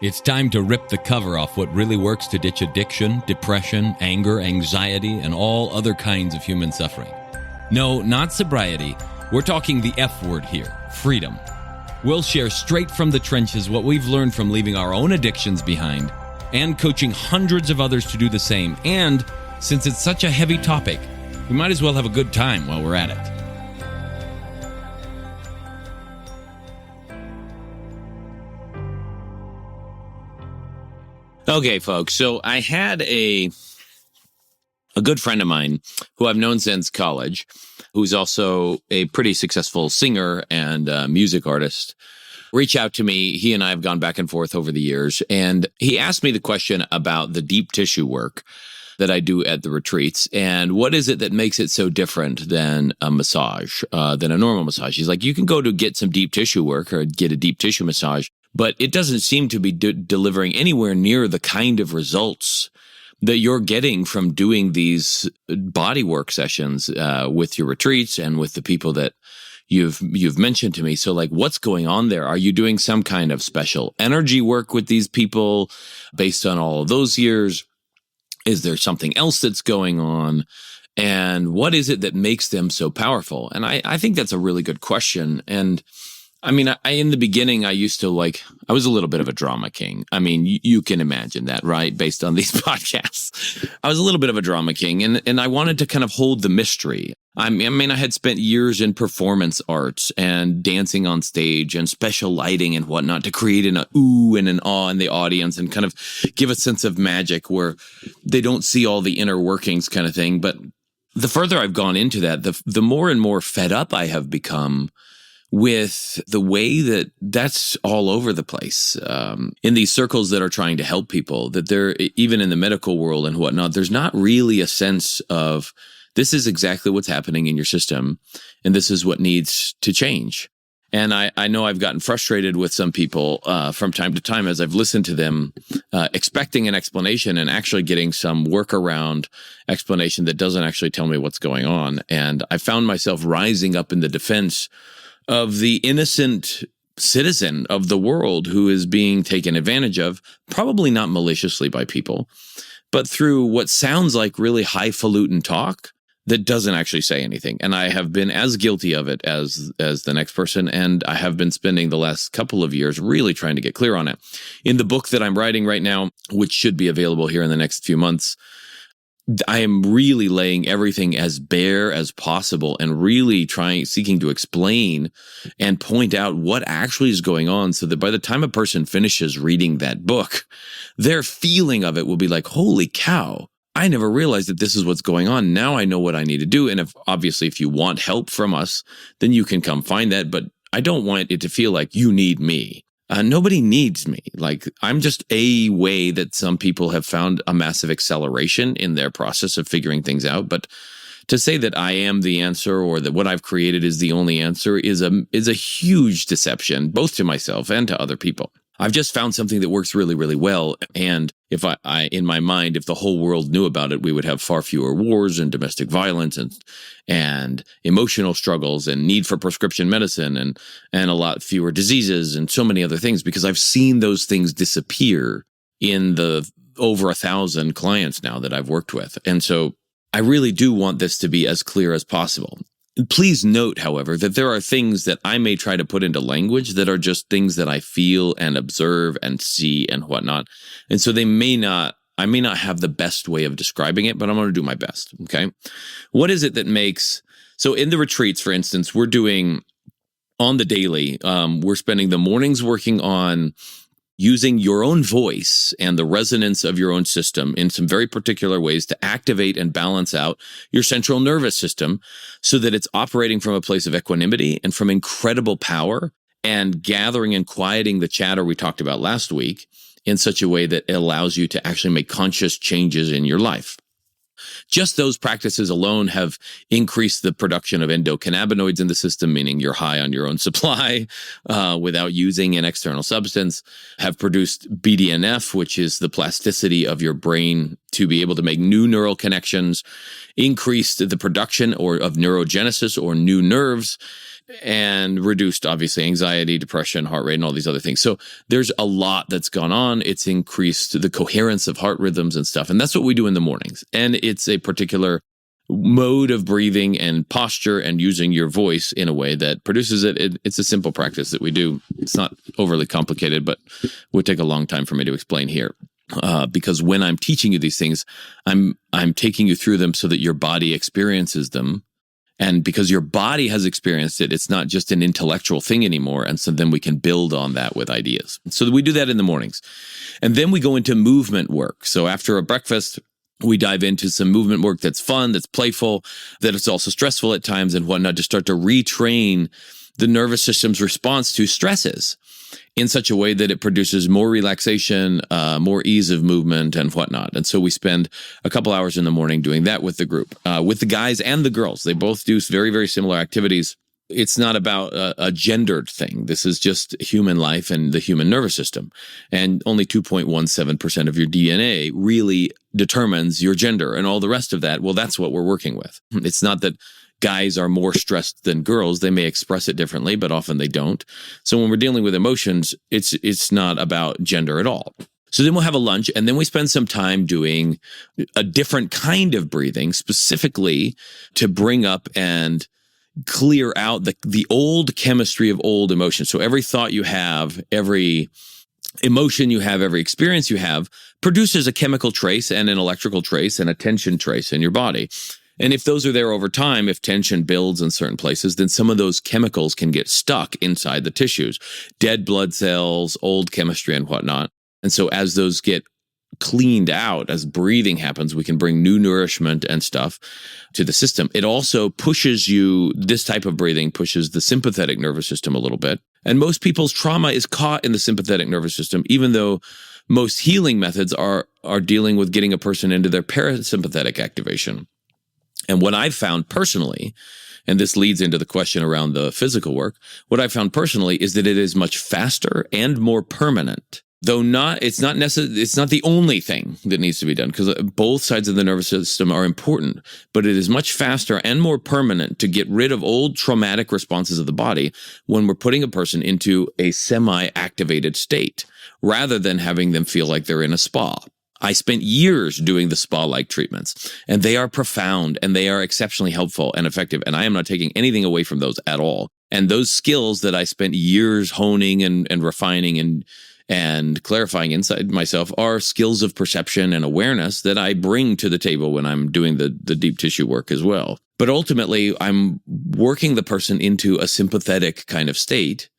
It's time to rip the cover off what really works to ditch addiction, depression, anger, anxiety, and all other kinds of human suffering. No, not sobriety. We're talking the F word here, freedom. We'll share straight from the trenches what we've learned from leaving our own addictions behind and coaching hundreds of others to do the same. And since it's such a heavy topic, we might as well have a good time while we're at it. Okay, folks, so I had a good friend of mine who I've known since college, who's also a pretty successful singer and music artist, reach out to me. He and I have gone back and forth over the years, and he asked me the question about the deep tissue work that I do at the retreats, and what is it that makes it so different than a massage, than a normal massage? He's like, you can go to get some deep tissue work or get a deep tissue massage, but it doesn't seem to be delivering anywhere near the kind of results that you're getting from doing these body work sessions with your retreats and with the people that you've mentioned to me. So, like, what's going on there? Are you doing some kind of special energy work with these people based on all of those years? Is there something else that's going on? And what is it that makes them so powerful? And I think that's a really good question. And I mean, in the beginning, I was a little bit of a drama king. I mean, you can imagine that, right? Based on these podcasts, I was a little bit of a drama king, and I wanted to kind of hold the mystery. I mean, I had spent years in performance arts and dancing on stage and special lighting and whatnot to create an ooh and an awe in the audience and kind of give a sense of magic where they don't see all the inner workings kind of thing. But the further I've gone into that, the more and more fed up I have become with the way that that's all over the place in these circles that are trying to help people, that they're even in the medical world and whatnot, there's not really a sense of this is exactly what's happening in your system and this is what needs to change. And I know I've gotten frustrated with some people from time to time as I've listened to them expecting an explanation and actually getting some workaround explanation that doesn't actually tell me what's going on. And I found myself rising up in the defense of the innocent citizen of the world who is being taken advantage of, probably not maliciously by people, but through what sounds like really highfalutin talk that doesn't actually say anything. And I have been as guilty of it as the next person, and I have been spending the last couple of years really trying to get clear on it. In the book that I'm writing right now, which should be available here in the next few months, I am really laying everything as bare as possible and really seeking to explain and point out what actually is going on so that by the time a person finishes reading that book, their feeling of it will be like, holy cow, I never realized that this is what's going on. Now I know what I need to do. And if you want help from us, then you can come find that. But I don't want it to feel like you need me. Nobody needs me. Like, I'm just a way that some people have found a massive acceleration in their process of figuring things out. But to say that I am the answer or that what I've created is the only answer is a huge deception, both to myself and to other people. I've just found something that works really, really well. And if I in my mind, if the whole world knew about it, we would have far fewer wars and domestic violence and emotional struggles and need for prescription medicine and a lot fewer diseases and so many other things, because I've seen those things disappear in the over 1,000 clients now that I've worked with. And so I really do want this to be as clear as possible. Please note, however, that there are things that I may try to put into language that are just things that I feel and observe and see and whatnot. And so I may not have the best way of describing it, but I'm going to do my best. Okay. What is it that makes, so in the retreats, for instance, we're doing on the daily, we're spending the mornings working on using your own voice and the resonance of your own system in some very particular ways to activate and balance out your central nervous system so that it's operating from a place of equanimity and from incredible power and gathering and quieting the chatter we talked about last week in such a way that it allows you to actually make conscious changes in your life. Just those practices alone have increased the production of endocannabinoids in the system, meaning you're high on your own supply without using an external substance, have produced BDNF, which is the plasticity of your brain to be able to make new neural connections, increased the production of neurogenesis or new nerves, and reduced, obviously, anxiety, depression, heart rate, and all these other things. So there's a lot that's gone on. It's increased the coherence of heart rhythms and stuff. And that's what we do in the mornings. And it's a particular mode of breathing and posture and using your voice in a way that produces it. It's a simple practice that we do. It's not overly complicated, but would take a long time for me to explain here. Because when I'm teaching you these things, I'm taking you through them so that your body experiences them. And because your body has experienced it, it's not just an intellectual thing anymore. And so then we can build on that with ideas. So we do that in the mornings. And then we go into movement work. So after a breakfast, we dive into some movement work that's fun, that's playful, that it's also stressful at times and whatnot, to start to retrain the nervous system's response to stresses in such a way that it produces more relaxation, more ease of movement and whatnot. And so we spend a couple hours in the morning doing that with the group, with the guys and the girls. They both do very, very similar activities. It's not about a gendered thing. This is just human life and the human nervous system. And only 2.17% of your DNA really determines your gender, and all the rest of that, well, that's what we're working with. It's not that guys are more stressed than girls. They may express it differently, but often they don't. So when we're dealing with emotions, it's not about gender at all. So then we'll have a lunch, and then we spend some time doing a different kind of breathing, specifically to bring up and clear out the old chemistry of old emotions. So every thought you have, every emotion you have, every experience you have produces a chemical trace and an electrical trace and a tension trace in your body. And if those are there over time, if tension builds in certain places, then some of those chemicals can get stuck inside the tissues, dead blood cells, old chemistry and whatnot. And so as those get cleaned out, as breathing happens, we can bring new nourishment and stuff to the system. It also pushes this type of breathing pushes the sympathetic nervous system a little bit. And most people's trauma is caught in the sympathetic nervous system, even though most healing methods are dealing with getting a person into their parasympathetic activation. And what I've found personally, and this leads into the question around the physical work, what I found personally is that it is much faster and more permanent. Though it's not the only thing that needs to be done, because both sides of the nervous system are important, but it is much faster and more permanent to get rid of old traumatic responses of the body when we're putting a person into a semi-activated state, rather than having them feel like they're in a spa. I spent years doing the spa-like treatments, and they are profound, and they are exceptionally helpful and effective, and I am not taking anything away from those at all. And those skills that I spent years honing and refining and clarifying inside myself are skills of perception and awareness that I bring to the table when I'm doing the deep tissue work as well. But ultimately, I'm working the person into a sympathetic kind of state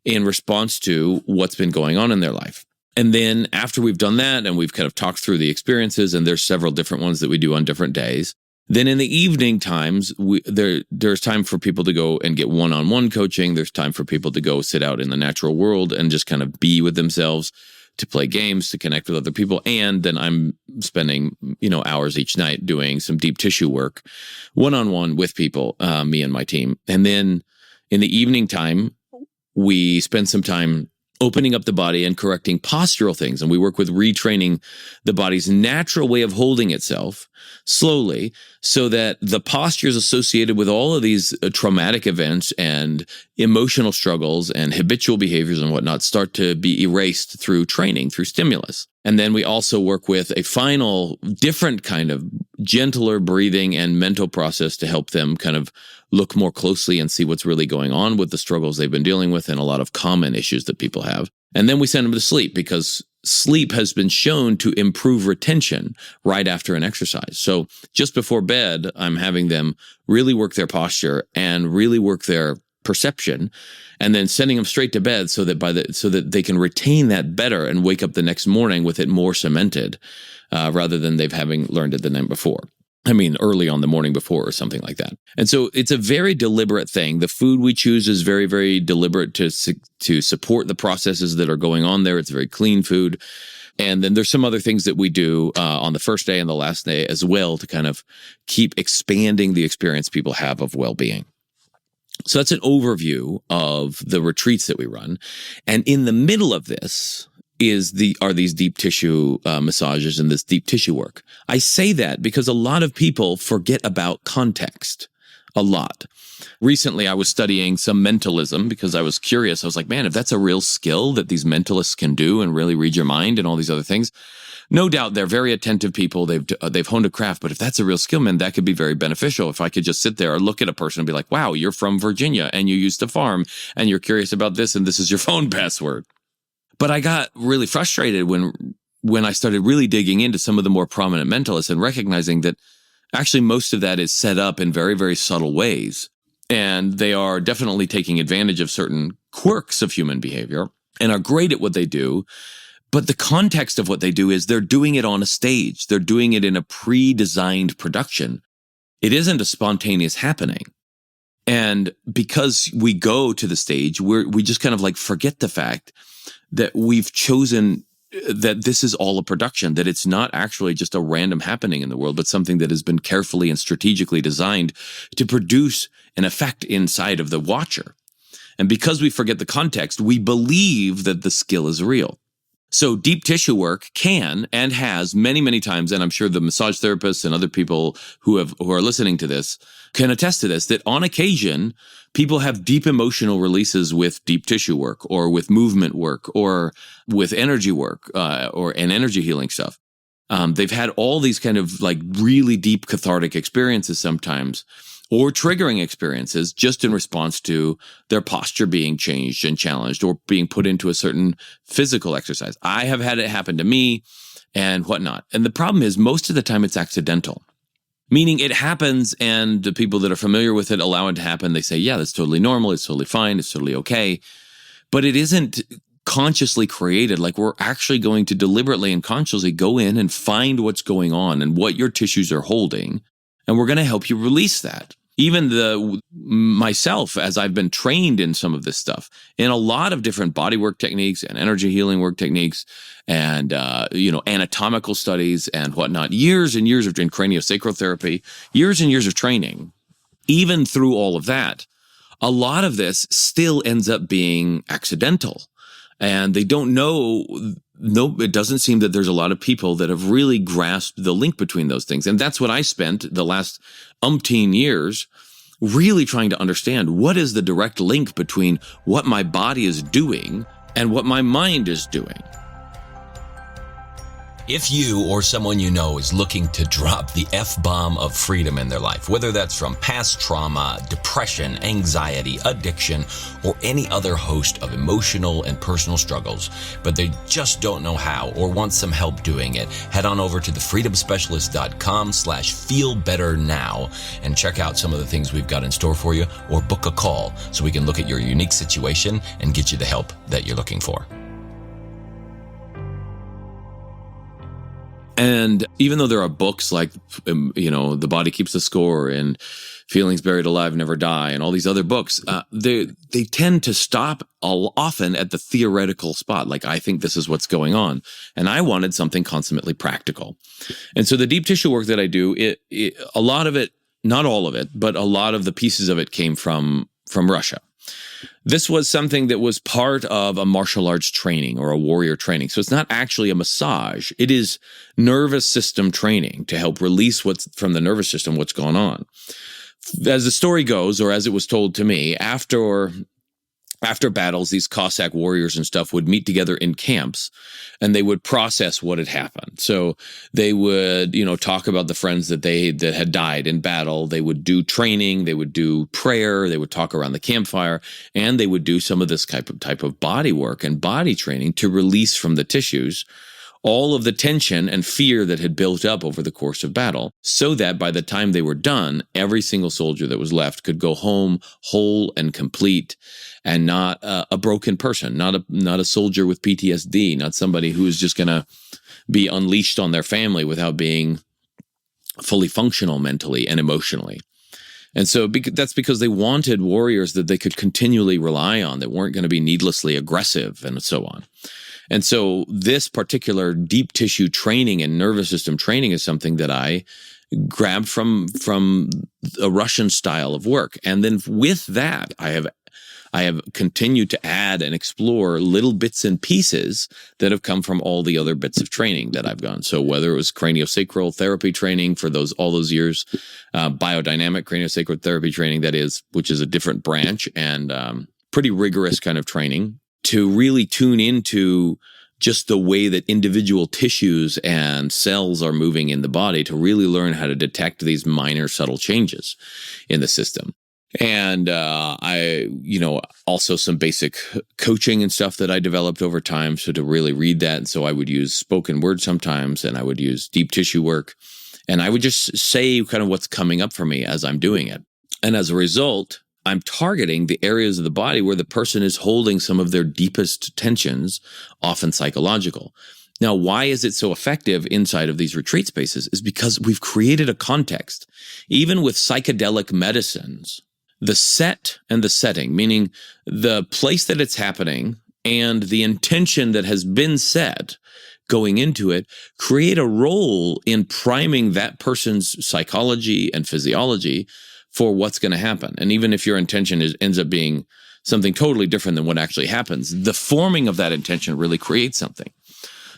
in response to what's been going on in their life. And then after we've done that and we've kind of talked through the experiences, and there's several different ones that we do on different days, then in the evening times, there's time for people to go and get one-on-one coaching. There's time for people to go sit out in the natural world and just kind of be with themselves, to play games, to connect with other people. And then I'm spending, hours each night doing some deep tissue work, one-on-one with people, me and my team. And then in the evening time, we spend some time opening up the body and correcting postural things. And we work with retraining the body's natural way of holding itself slowly, so that the postures associated with all of these traumatic events and emotional struggles and habitual behaviors and whatnot start to be erased through training, through stimulus. And then we also work with a final different kind of gentler breathing and mental process to help them kind of look more closely and see what's really going on with the struggles they've been dealing with and a lot of common issues that people have. And then we send them to sleep, because sleep has been shown to improve retention right after an exercise. So just before bed, I'm having them really work their posture and really work their perception, and then sending them straight to bed so that they can retain that better and wake up the next morning with it more cemented, rather than they've having learned it the night before. Early on the morning before or something like that. And so it's a very deliberate thing. The food we choose is very, very deliberate to support the processes that are going on there. It's very clean food. And then there's some other things that we do on the first day and the last day as well to kind of keep expanding the experience people have of well-being. So that's an overview of the retreats that we run. And in the middle of this are these deep tissue massages and this deep tissue work. I say that because a lot of people forget about context. a lot. Recently, I was studying some mentalism because I was curious. I was like, man, if that's a real skill that these mentalists can do and really read your mind and all these other things, no doubt they're very attentive people. They've honed a craft, but if that's a real skill, man, that could be very beneficial. If I could just sit there or look at a person and be like, wow, you're from Virginia and you used to farm and you're curious about this and this is your phone password. But I got really frustrated when I started really digging into some of the more prominent mentalists and recognizing that actually most of that is set up in very, very subtle ways. And they are definitely taking advantage of certain quirks of human behavior and are great at what they do. But the context of what they do is they're doing it on a stage. They're doing it in a pre-designed production. It isn't a spontaneous happening. And because we go to the stage, we just kind of like forget the fact that we've chosen that this is all a production, that it's not actually just a random happening in the world, but something that has been carefully and strategically designed to produce an effect inside of the watcher. And because we forget the context, we believe that the skill is real. So deep tissue work can and has many, many times, and I'm sure the massage therapists and other people who are listening to this can attest to this, that on occasion, people have deep emotional releases with deep tissue work or with movement work or with energy work and energy healing stuff. They've had all these kind of like really deep cathartic experiences sometimes, or triggering experiences just in response to their posture being changed and challenged or being put into a certain physical exercise. I have had it happen to me and whatnot. And the problem is most of the time it's accidental, meaning it happens and the people that are familiar with it allow it to happen. They say, yeah, that's totally normal. It's totally fine. It's totally okay. But it isn't consciously created. Like we're actually going to deliberately and consciously go in and find what's going on and what your tissues are holding. And we're going to help you release that. Even myself, as I've been trained in some of this stuff, in a lot of different body work techniques and energy healing work techniques and, anatomical studies and whatnot, years and years of in craniosacral therapy, years and years of training, even through all of that, a lot of this still ends up being accidental. And they don't know. No, it doesn't seem that there's a lot of people that have really grasped the link between those things. And that's what I spent the last umpteen years really trying to understand. What is the direct link between what my body is doing and what my mind is doing? If you or someone you know is looking to drop the F-bomb of freedom in their life, whether that's from past trauma, depression, anxiety, addiction, or any other host of emotional and personal struggles, but they just don't know how or want some help doing it, head on over to thefreedomspecialist.com/feelbetternow and check out some of the things we've got in store for you, or book a call so we can look at your unique situation and get you the help that you're looking for. And even though there are books like, The Body Keeps the Score and Feelings Buried Alive Never Die and all these other books, they tend to stop often at the theoretical spot. Like, I think this is what's going on. And I wanted something consummately practical. And so the deep tissue work that I do, a lot of it, not all of it, but a lot of the pieces of it came from Russia. This was something that was part of a martial arts training or a warrior training. So it's not actually a massage. It is nervous system training to help release what's from the nervous system, what's going on. As the story goes, or as it was told to me, after battles, these Cossack warriors and stuff would meet together in camps and they would process what had happened. So they would, talk about the friends that had died in battle. They would do training. They would do prayer. They would talk around the campfire, and they would do some of this type of body work and body training to release from the tissues all of the tension and fear that had built up over the course of battle, so that by the time they were done, every single soldier that was left could go home whole and complete and not a broken person, not a soldier with PTSD, not somebody who is just going to be unleashed on their family without being fully functional mentally and emotionally. And so that's because they wanted warriors that they could continually rely on, that weren't going to be needlessly aggressive and so on. And so this particular deep tissue training and nervous system training is something that I grabbed from a Russian style of work. And then with that, I I have continued to add and explore little bits and pieces that have come from all the other bits of training that I've gone. So whether it was craniosacral therapy training for all those years, biodynamic craniosacral therapy training, that is, which is a different branch and pretty rigorous kind of training to really tune into just the way that individual tissues and cells are moving in the body to really learn how to detect these minor subtle changes in the system. And also some basic coaching and stuff that I developed over time. So to really read that. And so I would use spoken word sometimes, and I would use deep tissue work. And I would just say kind of what's coming up for me as I'm doing it. And as a result, I'm targeting the areas of the body where the person is holding some of their deepest tensions, often psychological. Now, why is it so effective inside of these retreat spaces? Is because we've created a context. Even with psychedelic medicines, the set and the setting, meaning the place that it's happening and the intention that has been set going into it, create a role in priming that person's psychology and physiology for what's going to happen. And even if your intention ends up being something totally different than what actually happens, the forming of that intention really creates something.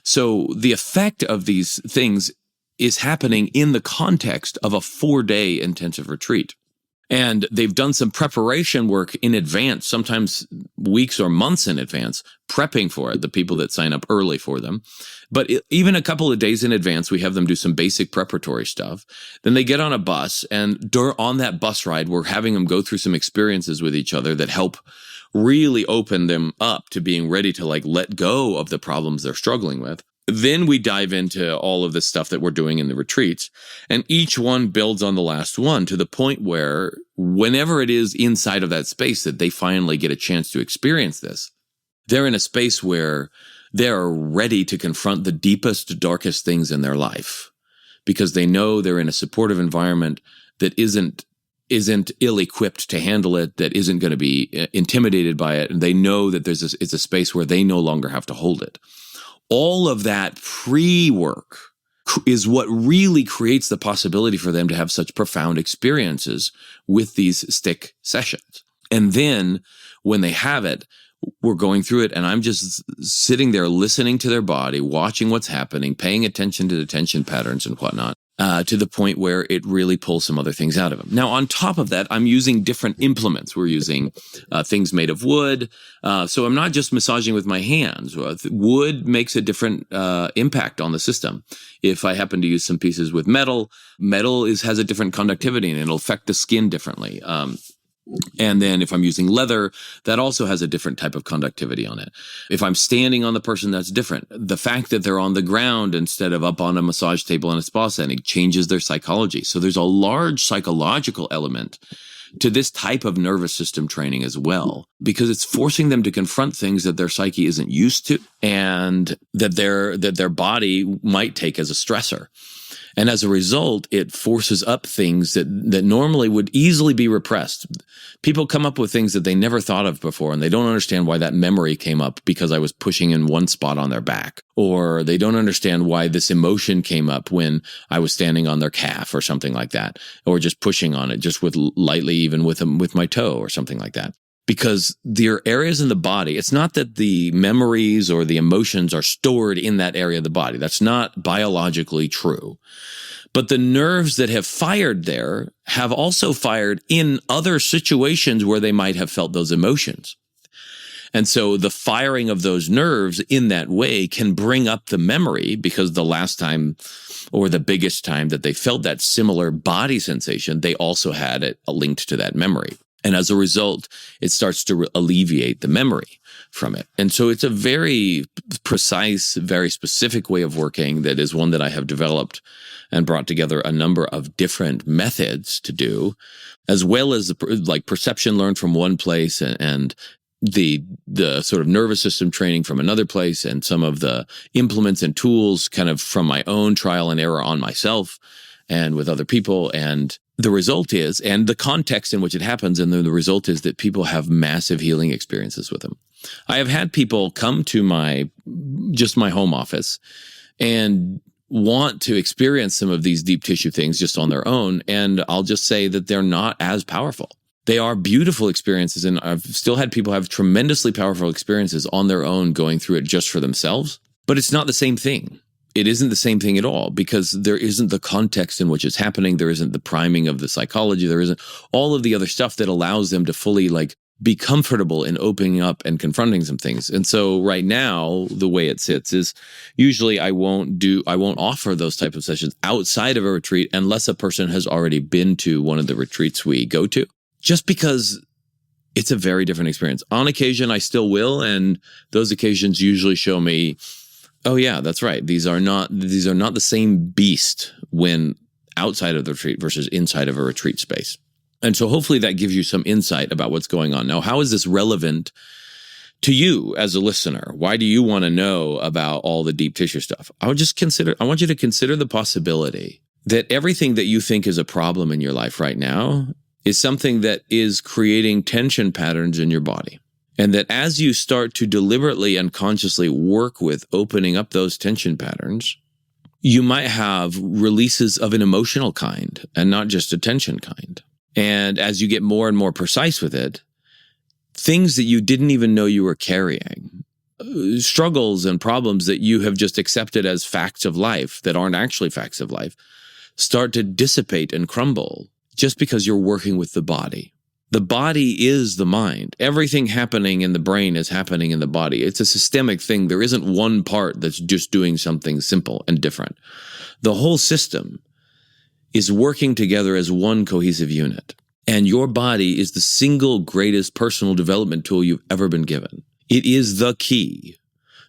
So the effect of these things is happening in the context of a 4-day intensive retreat. And they've done some preparation work in advance, sometimes weeks or months in advance, prepping for it, the people that sign up early for them. But even a couple of days in advance, we have them do some basic preparatory stuff. Then they get on a bus, and on that bus ride, we're having them go through some experiences with each other that help really open them up to being ready to let go of the problems they're struggling with. Then we dive into all of the stuff that we're doing in the retreats, and each one builds on the last one to the point where whenever it is inside of that space that they finally get a chance to experience this, they're in a space where they're ready to confront the deepest, darkest things in their life because they know they're in a supportive environment that isn't ill-equipped to handle it, that isn't going to be intimidated by it, and they know that it's a space where they no longer have to hold it. All of that pre-work is what really creates the possibility for them to have such profound experiences with these stick sessions. And then when they have it, we're going through it, and I'm just sitting there listening to their body, watching what's happening, paying attention to the tension patterns and whatnot, to the point where it really pulls some other things out of them. Now, on top of that, I'm using different implements. We're using things made of wood. So I'm not just massaging with my hands. Wood makes a different impact on the system. If I happen to use some pieces with metal has a different conductivity, and it'll affect the skin differently. And then if I'm using leather, that also has a different type of conductivity on it. If I'm standing on the person, that's different. The fact that they're on the ground instead of up on a massage table in a spa setting changes their psychology. So there's a large psychological element to this type of nervous system training as well, because it's forcing them to confront things that their psyche isn't used to and that their body might take as a stressor. And as a result, it forces up things that normally would easily be repressed. People come up with things that they never thought of before, and they don't understand why that memory came up because I was pushing in one spot on their back. Or they don't understand why this emotion came up when I was standing on their calf or something like that. Or just pushing on it, just lightly, even with my toe or something like that. Because there are areas in the body, it's not that the memories or the emotions are stored in that area of the body. That's not biologically true. But the nerves that have fired there have also fired in other situations where they might have felt those emotions. And so the firing of those nerves in that way can bring up the memory, because the last time or the biggest time that they felt that similar body sensation, they also had it linked to that memory. And as a result, it starts to alleviate the memory from it. And so it's a very precise, very specific way of working that is one that I have developed and brought together a number of different methods to do, as well as perception learned from one place and the sort of nervous system training from another place, and some of the implements and tools kind of from my own trial and error on myself and with other people. And the result is, and the context in which it happens, and the result is that people have massive healing experiences with them. I have had people come to my home office and want to experience some of these deep tissue things just on their own. And I'll just say that they're not as powerful. They are beautiful experiences, and I've still had people have tremendously powerful experiences on their own going through it just for themselves. But it's not the same thing. It isn't the same thing at all, because there isn't the context in which it's happening. There isn't the priming of the psychology. There isn't all of the other stuff that allows them to fully be comfortable in opening up and confronting some things. And so right now, the way it sits is usually I won't offer those type of sessions outside of a retreat unless a person has already been to one of the retreats we go to, just because it's a very different experience. On occasion, I still will. And those occasions usually show me, oh yeah, that's right. These are not the same beast when outside of the retreat versus inside of a retreat space. And so hopefully that gives you some insight about what's going on. Now, how is this relevant to you as a listener? Why do you want to know about all the deep tissue stuff? I want you to consider the possibility that everything that you think is a problem in your life right now is something that is creating tension patterns in your body. And that as you start to deliberately and consciously work with opening up those tension patterns, you might have releases of an emotional kind and not just a tension kind. And as you get more and more precise with it, things that you didn't even know you were carrying, struggles and problems that you have just accepted as facts of life that aren't actually facts of life, start to dissipate and crumble just because you're working with the body. The body is the mind. Everything happening in the brain is happening in the body. It's a systemic thing. There isn't one part that's just doing something simple and different. The whole system is working together as one cohesive unit. And your body is the single greatest personal development tool you've ever been given. It is the key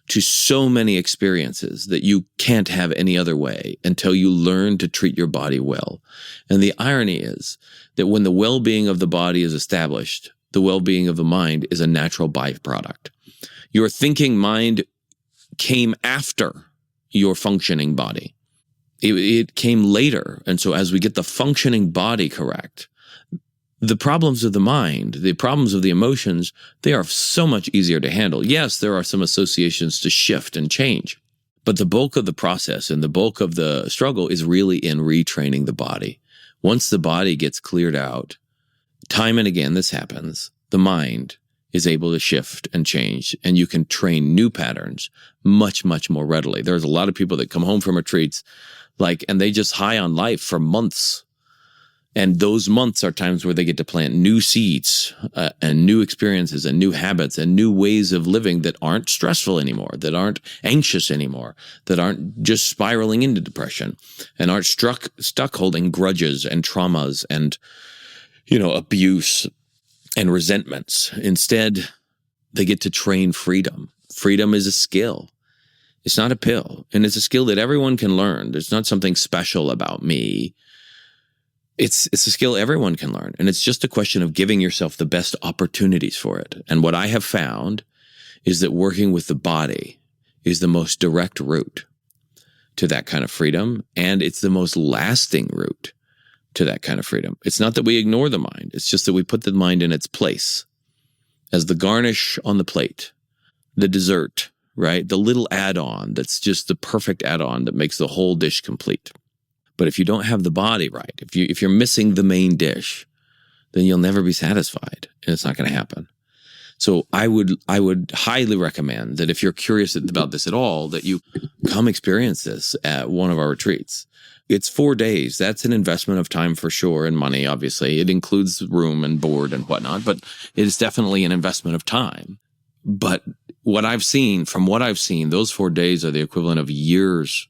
to so many experiences that you can't have any other way until you learn to treat your body well. And the irony is that when the well-being of the body is established, the well-being of the mind is a natural byproduct. Your thinking mind came after your functioning body. It came later. And so as we get the functioning body correct, the problems of the mind, the problems of the emotions, they are so much easier to handle. Yes, there are some associations to shift and change, but the bulk of the process and the bulk of the struggle is really in retraining the body. Once the body gets cleared out, time and again this happens, the mind is able to shift and change, and you can train new patterns much, much more readily. There's a lot of people that come home from retreats and they just high on life for months. And those months are times where they get to plant new seeds and new experiences and new habits and new ways of living that aren't stressful anymore, that aren't anxious anymore, that aren't just spiraling into depression and aren't stuck holding grudges and traumas and, abuse and resentments. Instead, they get to train freedom. Freedom is a skill. It's not a pill. And it's a skill that everyone can learn. There's not something special about me. It's a skill everyone can learn. And it's just a question of giving yourself the best opportunities for it. And what I have found is that working with the body is the most direct route to that kind of freedom. And it's the most lasting route to that kind of freedom. It's not that we ignore the mind. It's just that we put the mind in its place as the garnish on the plate, the dessert, right? The little add-on that's just the perfect add-on that makes the whole dish complete. But if you don't have the body right, if you're missing the main dish, then you'll never be satisfied, and it's not going to happen. So I would highly recommend that if you're curious about this at all, that you come experience this at one of our retreats. It's 4 days. That's an investment of time for sure, and money, obviously. It includes room and board and whatnot, but it is definitely an investment of time. But from what I've seen, those 4 days are the equivalent of years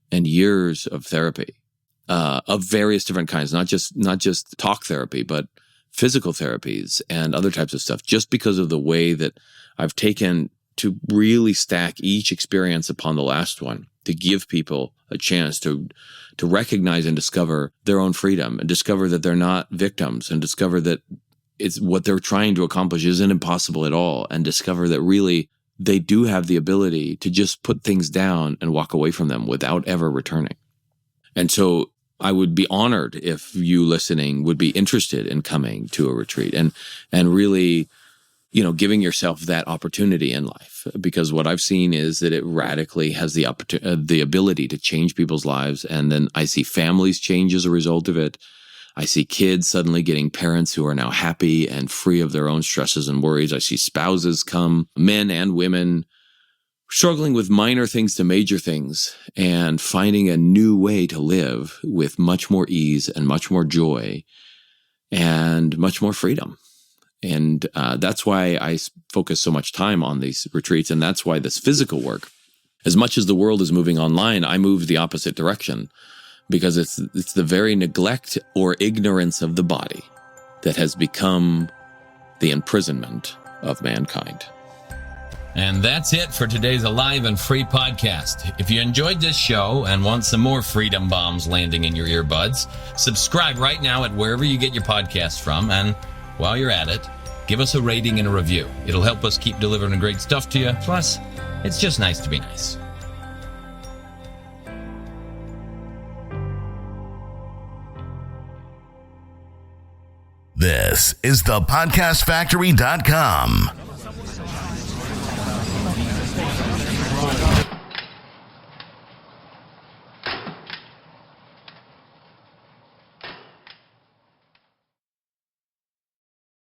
and years of therapy, of various different kinds, not just talk therapy, but physical therapies and other types of stuff, just because of the way that I've taken to really stack each experience upon the last one, to give people a chance to recognize and discover their own freedom, and discover that they're not victims, and discover that it's what they're trying to accomplish isn't impossible at all, and discover that really they do have the ability to just put things down and walk away from them without ever returning. And so I would be honored if you listening would be interested in coming to a retreat and really, giving yourself that opportunity in life. Because what I've seen is that it radically has the ability to change people's lives. And then I see families change as a result of it. I see kids suddenly getting parents who are now happy and free of their own stresses and worries. I see spouses come, men and women, struggling with minor things to major things and finding a new way to live with much more ease and much more joy and much more freedom. And that's why I focus so much time on these retreats. And that's why this physical work, as much as the world is moving online, I move the opposite direction, because it's the very neglect or ignorance of the body that has become the imprisonment of mankind. And that's it for today's Alive and Free podcast. If you enjoyed this show and want some more freedom bombs landing in your earbuds, subscribe right now at wherever you get your podcasts from. And while you're at it, give us a rating and a review. It'll help us keep delivering great stuff to you. Plus, it's just nice to be nice. This is thepodcastfactory.com.